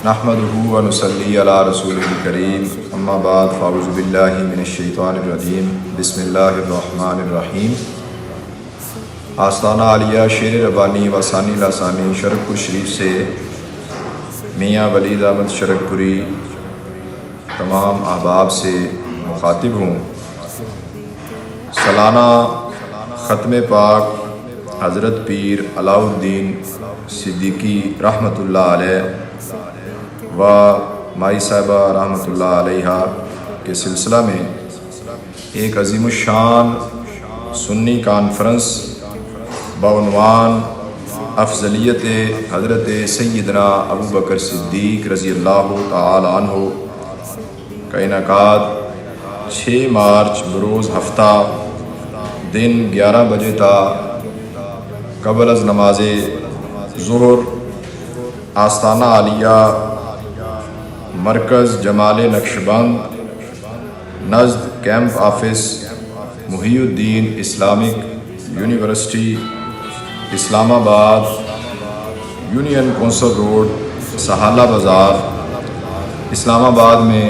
نحمدہ و نصلی علی رسولہ الکریم اما بعد فاعوذ باللہ من الشیطان الرجیم بسم اللہ الرحمن الرحیم۔ آستانہ عالیہ شیر ربانی و ثانی لاسانی شرک پور شریف سے میاں ولید احمد شرک پوری تمام احباب سے مخاطب ہوں۔ سالانہ ختم پاک حضرت پیر علاء الدین صدیقی رحمۃ اللہ علیہ و مائی صاحبہ رحمۃ اللہ علیہ کے سلسلہ میں ایک عظیم الشان سنی کانفرنس بعنوان افضلیت حضرت سیدنا ابو بکر صدیق رضی اللہ تعالی عنہ کا انعقاد 6 مارچ بروز ہفتہ دن 11 بجے تا قبل از نماز ظہر آستانہ عالیہ مرکز جمال نقشبند نزد کیمپ آفس محی الدین اسلامک یونیورسٹی اسلام آباد یونین کونسل روڈ سہالہ بازار اسلام آباد میں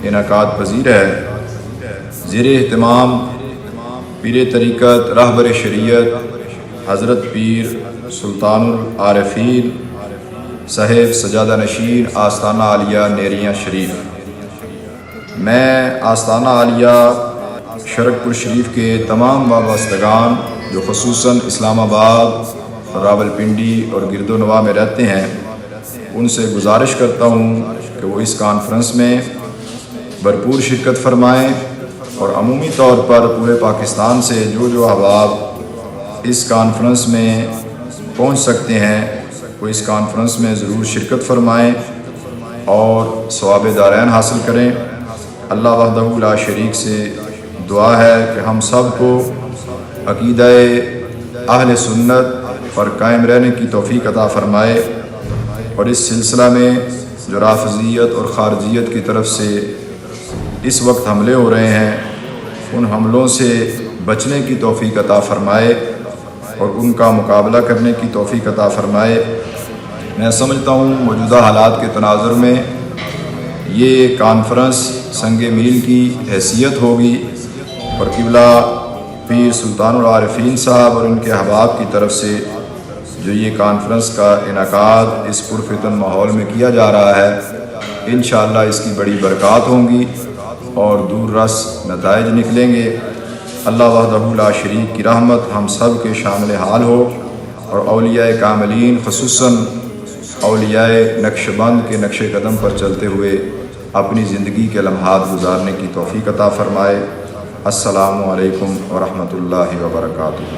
انعقاد پذیر ہے۔ زیر اہتمام پیر طریقت رہبر شریعت حضرت پیر سلطان العارفین صاحب سجادہ نشین آستانہ عالیہ نیریاں شریف۔ میں آستانہ عالیہ شرک پور شریف کے تمام وابستگان جو خصوصاً اسلام آباد راولپنڈی اور گرد و نواح میں رہتے ہیں ان سے گزارش کرتا ہوں کہ وہ اس کانفرنس میں بھرپور شرکت فرمائیں اور عمومی طور پر پورے پاکستان سے جو احباب اس کانفرنس میں پہنچ سکتے ہیں وہ اس کانفرنس میں ضرور شرکت فرمائیں اور ثواب دارین حاصل کریں۔ اللہ وحدہ لا شریک سے دعا ہے کہ ہم سب کو عقیدہ اہل سنت پر قائم رہنے کی توفیق عطا فرمائے اور اس سلسلہ میں جو رافضیت اور خارجیت کی طرف سے اس وقت حملے ہو رہے ہیں ان حملوں سے بچنے کی توفیق عطا فرمائے اور ان کا مقابلہ کرنے کی توفیق عطا فرمائے۔ میں سمجھتا ہوں موجودہ حالات کے تناظر میں یہ کانفرنس سنگ میل کی حیثیت ہوگی اور قبلہ پیر سلطان العارفین صاحب اور ان کے احباب کی طرف سے جو یہ کانفرنس کا انعقاد اس پرفتن ماحول میں کیا جا رہا ہے انشاءاللہ اس کی بڑی برکات ہوں گی اور دور رس نتائج نکلیں گے۔ اللہ وحدہ لا شریک کی رحمت ہم سب کے شامل حال ہو اور اولیاء کاملین خصوصاً اولیاء نقشبند کے نقش قدم پر چلتے ہوئے اپنی زندگی کے لمحات گزارنے کی توفیق عطا فرمائے۔ السلام علیکم ورحمۃ اللہ وبرکاتہ۔